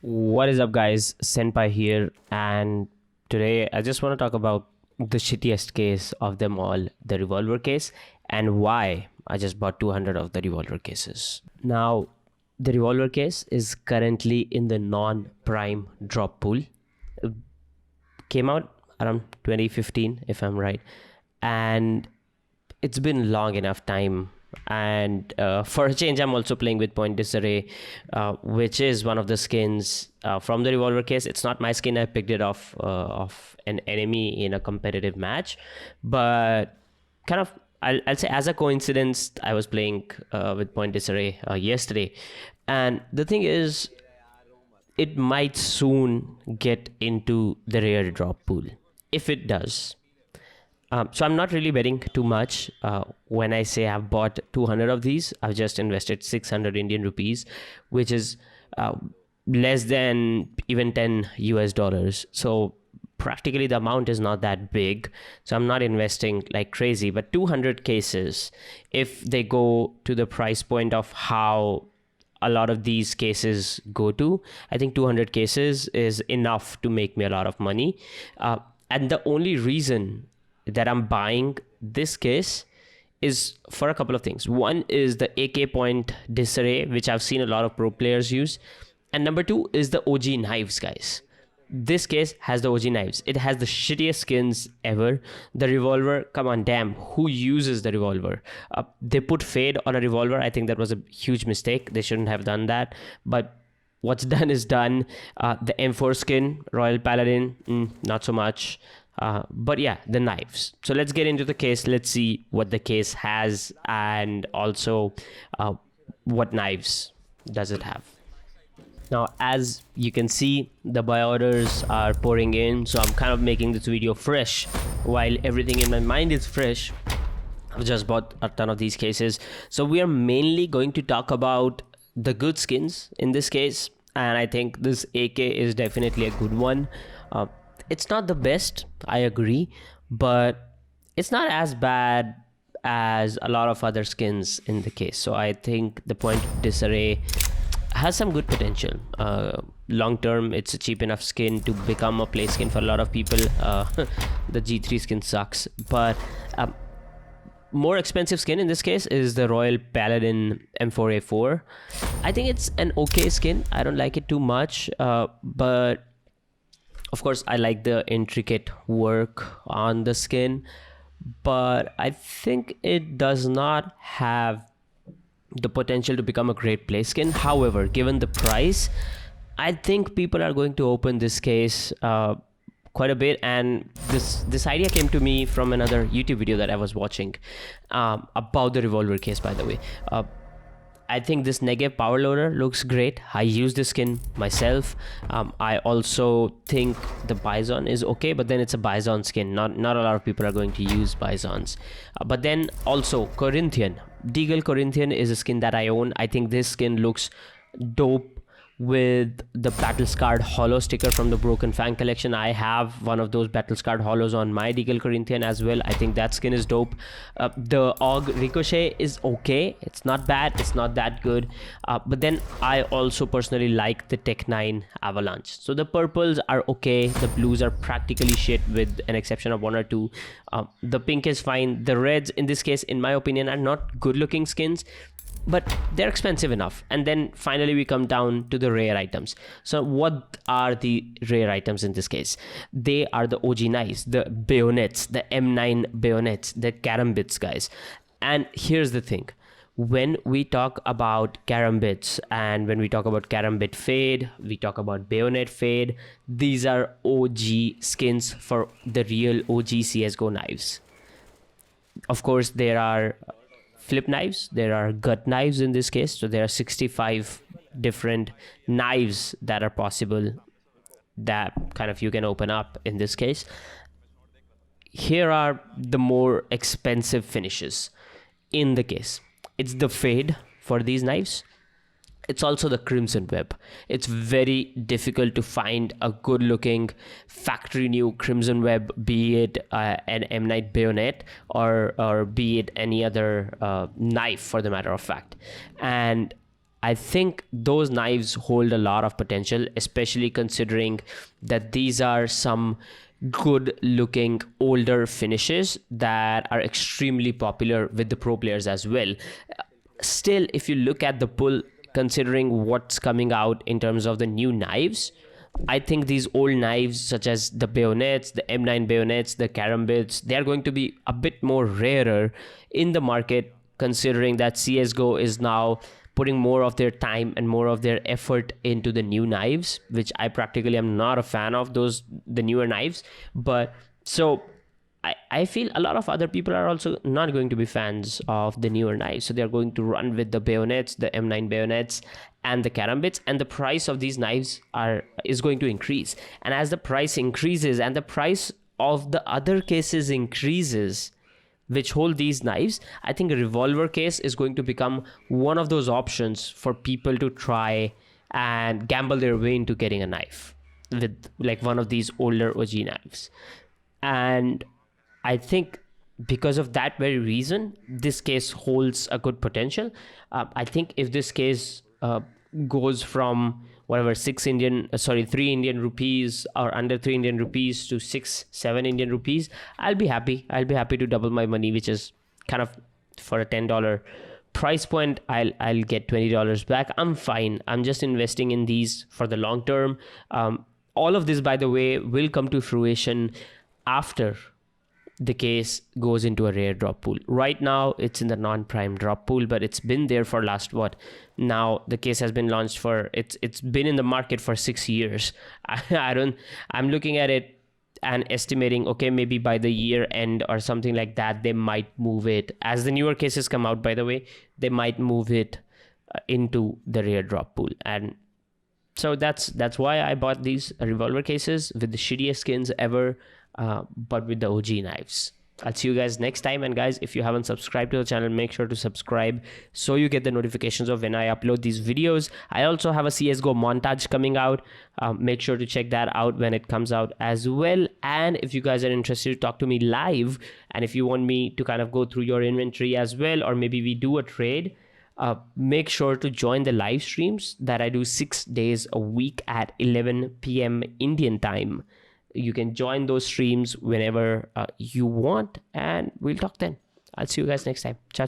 What is up, guys? Senpai here, and today I just want to talk about the shittiest case of them all, the Revolver case, and why I just bought 200 of the Revolver cases. Now, the Revolver case is currently in the non-prime drop pool. It came out around 2015, if I'm right, and it's been long enough time. And for a change, I'm also playing with Point Disarray, which is one of the skins from the Revolver case. It's not my skin. I picked it off of an enemy in a competitive match, but kind of I'll say as a coincidence, I was playing with Point Disarray yesterday, and the thing is, it might soon get into the rare drop pool. If it does, so I'm not really betting too much. When I say I've bought 200 of these, I've just invested 600 Indian rupees, which is less than even 10 US dollars. So practically the amount is not that big. So I'm not investing like crazy, but 200 cases, if they go to the price point of how a lot of these cases go to, I think 200 cases is enough to make me a lot of money. And the only reason that I'm buying this case is for a couple of things. One is the AK point disarray, which I've seen a lot of pro players use. And number two is the OG knives, guys. This case has the OG knives. It has the shittiest skins ever. The Revolver, come on, damn, who uses the Revolver? They put fade on a Revolver. I think that was a huge mistake. They shouldn't have done that. But what's done is done. The M4 skin, Royal Paladin, not so much. But yeah, the knives. So let's get into the case. Let's see what the case has, and also what knives does it have. Now, as you can see, the buy orders are pouring in, so I'm kind of making this video fresh while everything in my mind is fresh. I've just bought a ton of these cases. So we are mainly going to talk about the good skins in this case, and I think this AK is definitely a good one. It's not the best, I agree, but it's not as bad as a lot of other skins in the case. So I think the Point Disarray has some good potential. Long term, it's a cheap enough skin to become a play skin for a lot of people. The G3 skin sucks, but more expensive skin in this case is the Royal Paladin M4A4. I think it's an okay skin. I don't like it too much, but of course, I like the intricate work on the skin, but I think it does not have the potential to become a great play skin. However, given the price, I think people are going to open this case quite a bit, and this idea came to me from another YouTube video that I was watching about the Revolver case, by the way. I think this Negev power loader looks great. I use this skin myself. I also think the Bison is okay, but then it's a Bison skin. Not a lot of people are going to use Bisons. But then also Corinthian. Deagle Corinthian is a skin that I own. I think this skin looks dope with the battle scarred hollow sticker from the Broken Fang collection. I have one of those battle scarred hollows on my Deagle Corinthian as well. I think that skin is dope. The AUG Ricochet is okay. It's not bad. It's not that good. But then I also personally like the Tech 9 Avalanche. So the purples are okay. The blues are practically shit with an exception of one or two. The pink is fine. The reds in this case, in my opinion, are not good looking skins, but they're expensive enough. And then finally we come down to the rare items. So what are the rare items in this case? They are the OG knives, the bayonets, the M9 bayonets, the Karambits, guys. And here's the thing. When we talk about Karambits and when we talk about Karambit fade, we talk about bayonet fade, these are OG skins for the real OG CSGO knives. Of course, there are flip knives, there are gut knives in this case, so there are 65 different knives that are possible that kind of you can open up in this case. Here are the more expensive finishes in the case. It's the fade for these knives. It's also the Crimson Web. It's very difficult to find a good looking factory new Crimson Web, be it an M9 bayonet or be it any other knife for the matter of fact. And I think those knives hold a lot of potential, especially considering that these are some good looking older finishes that are extremely popular with the pro players as well. Still, if you look at the pull, considering what's coming out in terms of the new knives, I think these old knives, such as the bayonets, the M9 bayonets, the Karambits, they are going to be a bit more rarer in the market, considering that CSGO is now putting more of their time and more of their effort into the new knives, which I practically am not a fan of the newer knives. But so I feel a lot of other people are also not going to be fans of the newer knives. So they're going to run with the bayonets, the M9 bayonets, and the Karambits, and the price of these knives is going to increase. And as the price increases and the price of the other cases increases, which hold these knives, I think a revolver case is going to become one of those options for people to try and gamble their way into getting a knife with like one of these older OG knives. And I think because of that very reason, this case holds a good potential. I think if this case goes from whatever 3 Indian rupees or under 3 Indian rupees to 6-7 Indian rupees, I'll be happy. I'll be happy to double my money, which is kind of for a $10 price point. I'll get $20 back. I'm fine. I'm just investing in these for the long term. All of this, by the way, will come to fruition after the case goes into a rare drop pool. Right now it's in the non-prime drop pool, but it's been there for last now the case has been launched for it's been in the market for 6 years. I'm looking at it and estimating, okay, maybe by the year end or something like that, they might move it, as the newer cases come out, by the way, they might move it into the rare drop pool. And so that's why I bought these revolver cases with the shittiest skins ever, but with the OG knives. I'll see you guys next time. And guys, if you haven't subscribed to the channel, make sure to subscribe so you get the notifications of when I upload these videos. I also have a CSGO montage coming out. Make sure to check that out when it comes out as well. And if you guys are interested to talk to me live, and if you want me to kind of go through your inventory as well, or maybe we do a trade, make sure to join the live streams that I do 6 days a week at 11 p.m. Indian time. You can join those streams whenever you want, and we'll talk then. I'll see you guys next time. Ciao, ciao.